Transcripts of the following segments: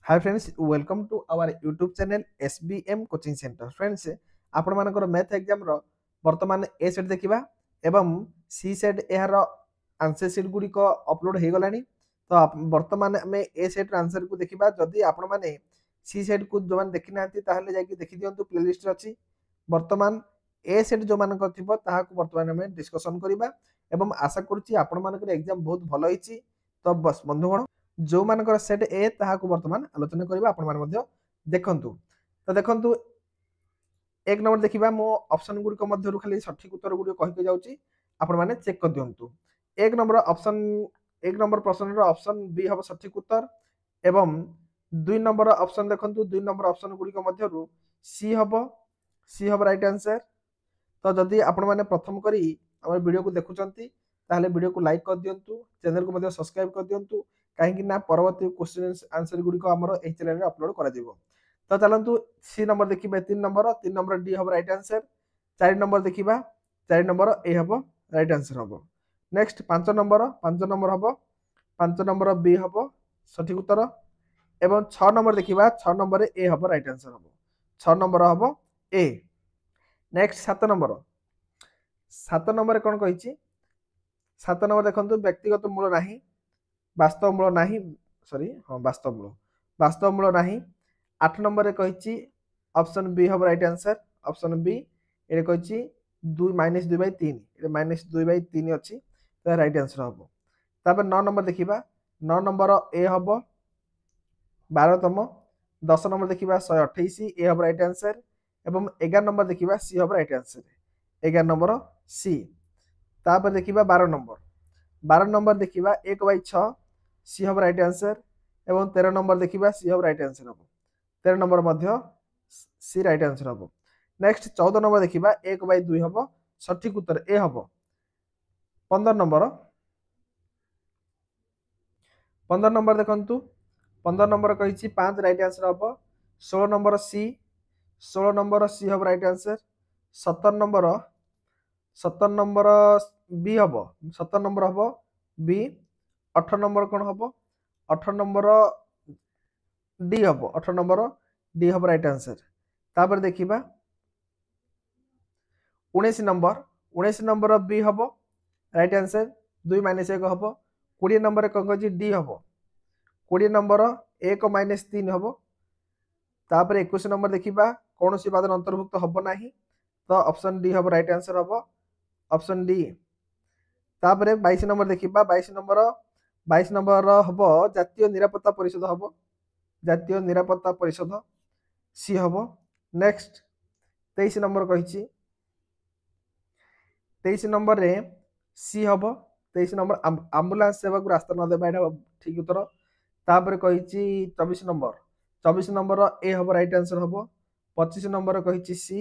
Hi friends welcome to our YouTube channel SBM coaching centre friends आपण मानकर math exam रो वर्तमान ए set देखिबा एवं सी सेट यार आंसर सीट गुडी को अपलोड हे गलानी तो वर्तमान हमें ए सेट आंसर को देखिबा जदि आपण माने सी सेट को जो माने देखि नांती ताहले जाकि देखि दियंतु प्लेलिस्ट रे अछि वर्तमान ए सेट जो मानकर थिबो ताहा को वर्तमान हमें डिस्कशन करिबा एवं आशा करूची आपण मानकर एग्जाम बहुत भलो हिची तो बस बंधुगण जो मानकर सेट ए ताहाकु वर्तमान आलोचना करिबा आपण माने मध्ये देखंतु तो देखंतु एक नंबर देखिबा मो ऑप्शन गुडी को मध्ये खाली सठिक उत्तर गुडी कहि के जाउची आपण माने चेक कर दियंतु एक नंबर ऑप्शन एक नंबर प्रश्न रो ऑप्शन बी हबो सठिक उत्तर एवं दुई नंबर ऑप्शन देखंतु दुई नंबर ऑप्शन गुडी को मध्ये सी हबो राइट आंसर तो जदि आपण माने प्रथम करी हमर वीडियो को देखुचंती ताहले वीडियो को लाइक कर दियंतु चैनल को मध्ये सब्सक्राइब कर दियंतु कहीं ना परवर्ती क्वेश्चन आंसर गुडी को हमर एही चैनल रे अपलोड करा दिबो तो चलंतु सी नंबर देखिबे तीन नंबर डी हबो राइट आंसर चार नंबर देखिबा चार नंबर ए हबो राइट आंसर हबो नेक्स्ट पांच नंबर हबो पांच नंबर बी हबो सठिक उत्तर एवं 6 नंबर देखिबा 6 नंबर ए हबो राइट आंसर हबो 6 नंबर हबो ए नेक्स्ट 7 नंबर कौन कही 7 नंबर देखंतु व्यक्तिगत मूल नाही वास्तव मूल नाही सॉरी हाँ वास्तव मूल नाही 8 नंबर रे कहिची ऑप्शन बी हबो राइट आंसर ऑप्शन बी ए कहिची 2 - 2/3 ए -2/3 अछि तो राइट आंसर हबो तापर 9 नंबर देखिबा 9 नंबर ए हबो 12 तम 10 नंबर देखिबा 128 ए हबो राइट आंसर एवं 11 नंबर देखिबा सी हबो राइट आंसर 11 नंबर सी तापर देखिबा 12 नंबर देखिबा 1/6 सी हब राइट आंसर एवं 13 नंबर देखिबा सी हब राइट आंसर हबो 13 नंबर मध्य सी राइट आंसर हबो नेक्स्ट 14 नंबर देखिबा 1/2 हबो सठिक उत्तर ए हबो 15 नंबर देखंतु 15 नंबर कहिछि 5 राइट आंसर हबो 16 नंबर सी हब राइट आंसर 17 नंबर बी हबो 17 नंबर हबो बी 18 नंबर कौन हबो 18 नंबर डी हबो 18 नंबर डी हबो राइट आंसर तापर देखिबा 19 नंबर बी हबो राइट आंसर 2 - 1 हबो 20 नंबर कौन कहि डी हबो 20 नंबर 1 - 3 हबो तापर 21 नंबर देखिबा कौन सी बादन अंतर्भुक्त हबो नाही तो ऑप्शन डी हबो राइट आंसर हबो ऑप्शन डी तापर 22 नंबर देखिबा 22 नंबर हबो जातीय निरापत्ता परिषद हबो जातीय निरापत्ता परिषद सी हबो नेक्स्ट 23 नंबर कहिछि 23 नंबर रे सी हबो 23 नंबर एम्बुलेंस सेवा को रास्ता न देबा एटा ठीक उत्तर तापर कहिछि 24 नंबर ए हबो राइट आंसर हबो 25 नंबर कहिछि सी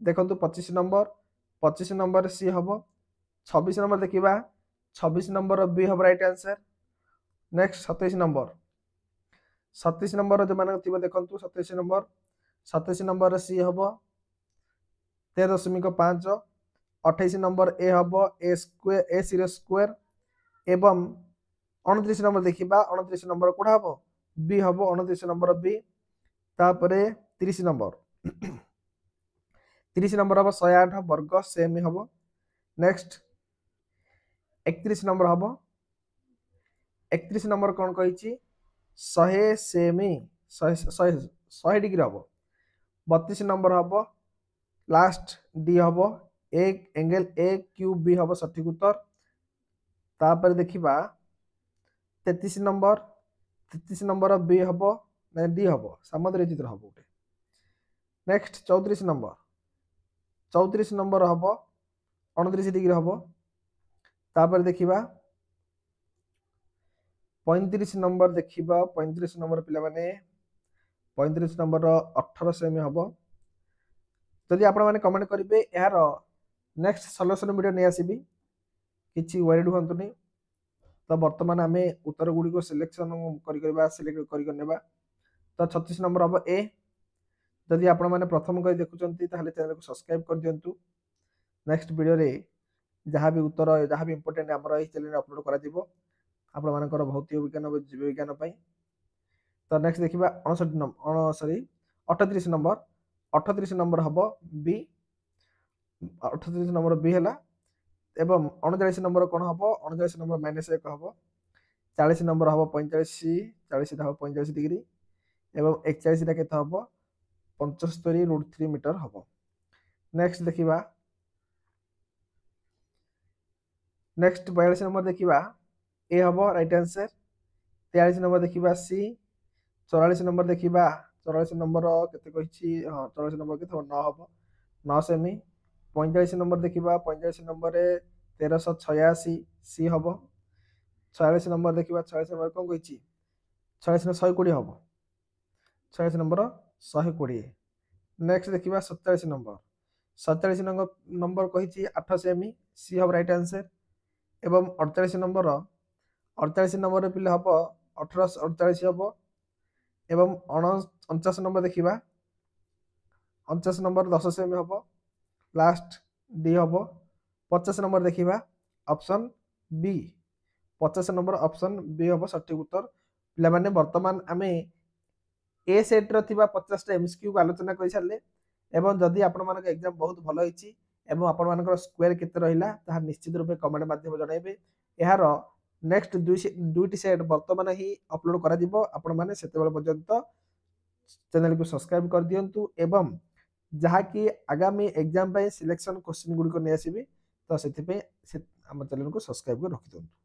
देखंतु 25 नंबर सी हबो 26 नंबर देखिबा 26 नंबर बी हबो राइट आंसर नेक्स्ट 27 नंबर जो मान थिबो देखंतु 27 नंबर सी हबो 13.5 28 नंबर ए हबो ए स्क्वायर ए सीरीज स्क्वायर एवं 29 नंबर देखिबा 29 नंबर कोडा हबो बी हबो 29 नंबर बी तापरे 30 नंबर 30 नंबर हबो 108 वर्ग सेम हबो नेक्स्ट 31 नंबर हबो 31 नंबर कौन कहिछि 100 सेमी 100 डिग्री हबो 32 नंबर हबो लास्ट डी हबो एक एंगल ए क्यू बी हबो सठिक उत्तर तापर देखिबा 33 नंबर बी हबो ना डी हबो समुद्र चित्र हबो उठे नेक्स्ट 34 नंबर हबो 29 डिग्री हबो तापर देखिबा 35 नंबर देखिबा 35 नंबर पिला माने 35 नंबर 18 सेमी हबो जदि आपण माने कमेंट करिवे यार नेक्स्ट सॉल्यूशन वीडियो नै आसीबी किछि वरीड हुंतुनी तो वर्तमान आमे उत्तर गुडी को सिलेक्शन करि करबा सिलेक्ट करि करनेबा तो 36 नंबर हबो ए जदि आपण माने प्रथम कहि देखुचंती ताहले चैनल को सब्सक्राइब कर दियंतु नेक्स्ट वीडियो रे जहाँ भी उत्तर जहाँ भी इंपोर्टेंट हमर एही चैनल रे अपलोड करा दिबो आपण मानकर भौतिक विज्ञान जीव विज्ञान पई तो नेक्स्ट देखिबा 59 नंबर सॉरी 38 नंबर 38 नंबर हबो बी 38 नंबर बी हला एवं 39 नंबर कोन हबो 39 नंबर -1 हबो 40 नंबर हबो 45 40 टा हबो 45 डिग्री एवं 41 टा केते हबो 75√3 मीटर हबो। नेक्स्ट देखिबा नेक्स्ट 42 नंबर देखिबा ए हबो राइट आंसर 43 नंबर देखिबा सी 44 नंबर देखिबा 44 नंबर केते कहिछि हां 44 नंबर केते 9 हबो 9 सेमी 45 नंबर देखिबा 45 नंबर रे 1386 सी हबो 46 नंबर देखिबा 46 नंबर कोन कहिछि 46 ने 120 हबो 46 नंबर 120। नेक्स्ट देखिबा 47 नंबर 47 नंबर कहिछि 8 सेमी सी हबो राइट आंसर एवं 48 नंबर 48 नंबर रे पिले हबो 1848 हबो एवं 49 नंबर देखिबा 49 नंबर 10 सेमी हबो लास्ट डी हबो 50 नंबर देखिबा option B 50 number option B हबो सठिक उत्तर। पिला माने वर्तमान आमे ए सेट रो थिबा 50 टा एमसीक्यू को आलोचना करि सारले एवं जदि आपण मानक एग्जाम बहुत भलो हिची एवं आपण मानकर स्क्वायर केते रहिला ताहा निश्चित रूपे कमेंट माध्यम जणाइबे एहार नेक्स्ट दुईटी सेट वर्तमान ही अपलोड करा दिबो आपण माने सेते बेल पर्यंत चैनल को सब्सक्राइब कर दियंतु एवं जहा कि आगामी एग्जाम पे सिलेक्शन क्वेश्चन गुडी को नै आसीबी तो सेति पे हम चैनल को सब्सक्राइब कर रखि दियंतु।